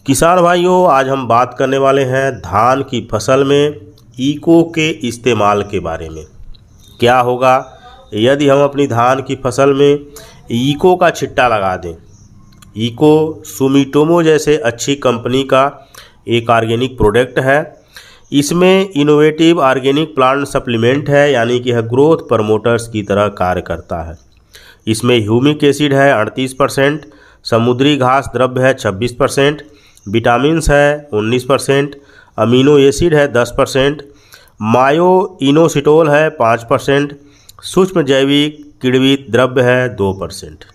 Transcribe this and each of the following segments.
किसान भाइयों, आज हम बात करने वाले हैं धान की फसल में इको के इस्तेमाल के बारे में। क्या होगा यदि हम अपनी धान की फसल में इको का छिट्टा लगा दें। इको सुमिटोमो जैसे अच्छी कंपनी का एक ऑर्गेनिक प्रोडक्ट है। इसमें इनोवेटिव ऑर्गेनिक प्लांट सप्लीमेंट है, यानी कि यह ग्रोथ प्रमोटर्स की तरह कार्य करता है। इसमें ह्यूमिक एसिड है 38%, समुद्री घास द्रव्य है 26%, विटामिन्स है 19%, अमीनो एसिड है 10%, मायो इनोसिटोल है 5%, सूक्ष्म जैविक किण्वित द्रव्य है 2%।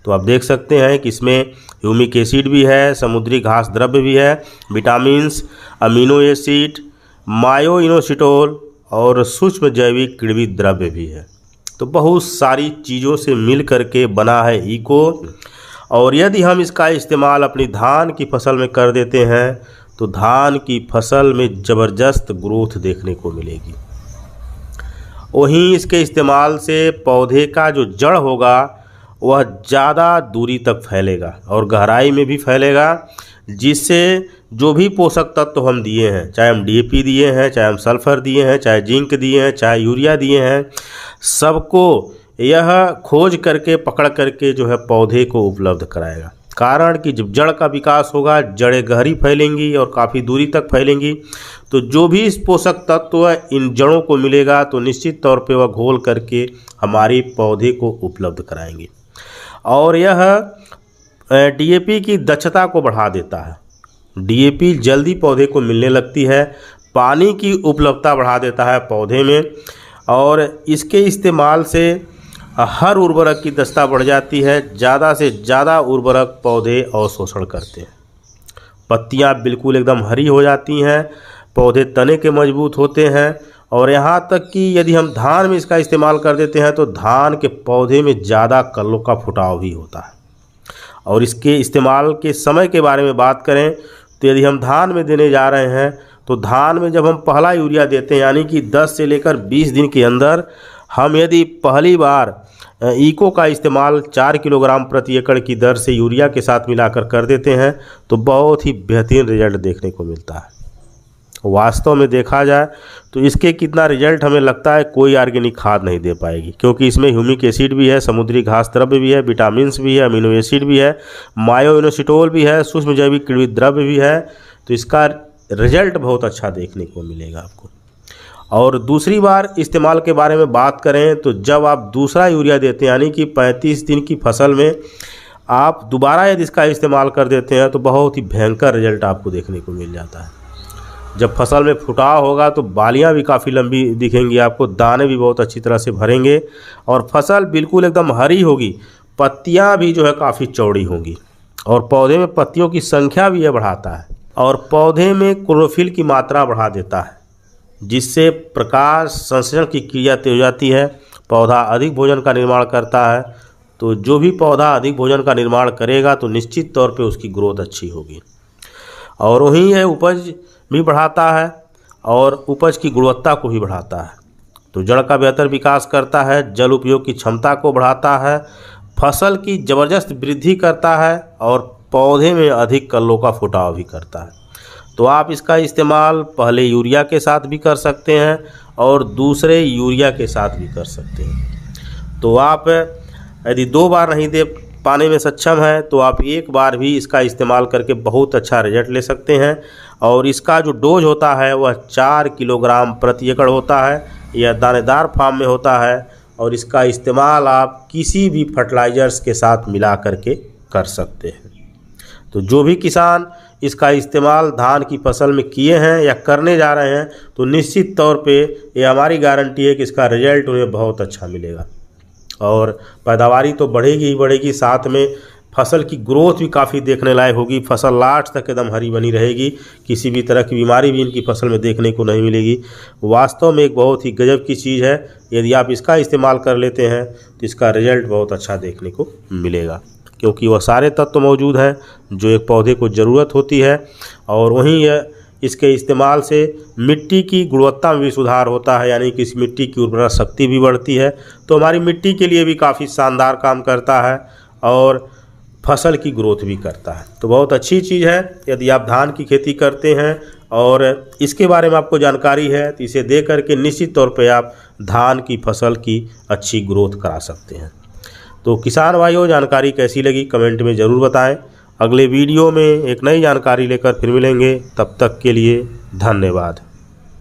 तो आप देख सकते हैं कि इसमें ह्यूमिक एसिड भी है, समुद्री घास द्रव्य भी है, विटामिन्स, अमीनो एसिड, मायो इनोसिटोल और सूक्ष्म जैविक किण्वित द्रव्य भी है। तो बहुत सारी चीज़ों से मिल करके बना है इको। और यदि हम इसका इस्तेमाल अपनी धान की फसल में कर देते हैं तो धान की फसल में ज़बरदस्त ग्रोथ देखने को मिलेगी। वहीं इसके इस्तेमाल से पौधे का जो जड़ होगा वह ज़्यादा दूरी तक फैलेगा और गहराई में भी फैलेगा, जिससे जो भी पोषक तत्व हम दिए हैं, चाहे हम डीएपी दिए हैं, चाहे हम सल्फर दिए हैं, चाहे जिंक दिए हैं, चाहे यूरिया दिए हैं, सबको यह खोज करके पकड़ करके जो है पौधे को उपलब्ध कराएगा। कारण कि जब जड़ का विकास होगा, जड़ें गहरी फैलेंगी और काफ़ी दूरी तक फैलेंगी, तो जो भी इस पोषक तत्व इन जड़ों को मिलेगा तो निश्चित तौर पे वह घोल करके हमारे पौधे को उपलब्ध कराएंगे। और यह डीएपी की दक्षता को बढ़ा देता है। डीएपी जल्दी पौधे को मिलने लगती है, पानी की उपलब्धता बढ़ा देता है पौधे में, और इसके इस्तेमाल से हर उर्वरक की दक्षता बढ़ जाती है। ज़्यादा से ज़्यादा उर्वरक पौधे अवशोषण करते हैं। पत्तियां बिल्कुल एकदम हरी हो जाती हैं, पौधे तने के मजबूत होते हैं, और यहाँ तक कि यदि हम धान में इसका इस्तेमाल कर देते हैं तो धान के पौधे में ज़्यादा कल्लों का फुटाव भी होता है। और इसके इस्तेमाल के समय के बारे में बात करें तो यदि हम धान में देने जा रहे हैं तो धान में जब हम पहला यूरिया देते हैं, यानी कि 10 से लेकर 20 दिन के अंदर हम यदि पहली बार इको का इस्तेमाल 4 किलोग्राम प्रति एकड़ की दर से यूरिया के साथ मिलाकर कर देते हैं तो बहुत ही बेहतरीन रिजल्ट देखने को मिलता है। वास्तव में देखा जाए तो इसके कितना रिजल्ट हमें लगता है कोई ऑर्गेनिक खाद नहीं दे पाएगी, क्योंकि इसमें ह्यूमिक एसिड भी है, समुद्री घास द्रव्य भी है, विटामिन्स भी है, अमीनो एसिड भी है, मायो इनोसिटोल भी है, सूक्ष्म जैविक किण्वित द्रव्य भी है। तो इसका रिजल्ट बहुत अच्छा देखने को मिलेगा आपको। और दूसरी बार इस्तेमाल के बारे में बात करें तो जब आप दूसरा यूरिया देते हैं, यानी कि 35 दिन की फसल में आप दोबारा यदि इसका इस्तेमाल कर देते हैं तो बहुत ही भयंकर रिजल्ट आपको देखने को मिल जाता है। जब फसल में फुटाव होगा तो बालियां भी काफ़ी लंबी दिखेंगी आपको, दाने भी बहुत अच्छी तरह से भरेंगे और फसल बिल्कुल एकदम हरी होगी। पत्तियां भी जो है काफ़ी चौड़ी होंगी और पौधे में पत्तियों की संख्या भी यह बढ़ाता है और पौधे में क्लोरोफिल की मात्रा बढ़ा देता है, जिससे प्रकाश संश्लेषण की क्रिया तेज हो जाती है। पौधा अधिक भोजन का निर्माण करता है, तो जो भी पौधा अधिक भोजन का निर्माण करेगा तो निश्चित तौर पे उसकी ग्रोथ अच्छी होगी। और वहीं यह उपज भी बढ़ाता है और उपज की गुणवत्ता को भी बढ़ाता है। तो जड़ का बेहतर विकास करता है, जल उपयोग की क्षमता को बढ़ाता है, फसल की ज़बरदस्त वृद्धि करता है और पौधे में अधिक कल्लों का फुटाव भी करता है। तो आप इसका इस्तेमाल पहले यूरिया के साथ भी कर सकते हैं और दूसरे यूरिया के साथ भी कर सकते हैं। तो आप यदि 2 बार नहीं दे पाने में सक्षम है तो आप 1 बार भी इसका इस्तेमाल करके बहुत अच्छा रिजल्ट ले सकते हैं। और इसका जो डोज होता है वह 4 किलोग्राम प्रति एकड़ होता है। यह दानेदार फार्म में होता है और इसका इस्तेमाल आप किसी भी फर्टिलाइज़र्स के साथ मिला करके कर सकते हैं। तो जो भी किसान इसका इस्तेमाल धान की फसल में किए हैं या करने जा रहे हैं तो निश्चित तौर पे ये हमारी गारंटी है कि इसका रिजल्ट उन्हें बहुत अच्छा मिलेगा और पैदावारी तो बढ़ेगी ही बढ़ेगी, साथ में फसल की ग्रोथ भी काफ़ी देखने लायक होगी। फसल लास्ट तक एकदम हरी बनी रहेगी, किसी भी तरह की बीमारी भी इनकी फसल में देखने को नहीं मिलेगी। वास्तव में एक बहुत ही गजब की चीज़ है। यदि आप इसका इस्तेमाल कर लेते हैं तो इसका रिजल्ट बहुत अच्छा देखने को मिलेगा, क्योंकि वह सारे तत्व मौजूद हैं जो एक पौधे को ज़रूरत होती है। और वहीं यह इसके इस्तेमाल से मिट्टी की गुणवत्ता में भी सुधार होता है, यानी कि इस मिट्टी की उर्वरा शक्ति भी बढ़ती है। तो हमारी मिट्टी के लिए भी काफ़ी शानदार काम करता है और फसल की ग्रोथ भी करता है। तो बहुत अच्छी चीज़ है। यदि आप धान की खेती करते हैं और इसके बारे में आपको जानकारी है तो इसे दे करके निश्चित तौर पे आप धान की फसल की अच्छी ग्रोथ करा सकते हैं। तो किसान भाइयों, जानकारी कैसी लगी कमेंट में ज़रूर बताएं। अगले वीडियो में एक नई जानकारी लेकर फिर मिलेंगे। तब तक के लिए धन्यवाद।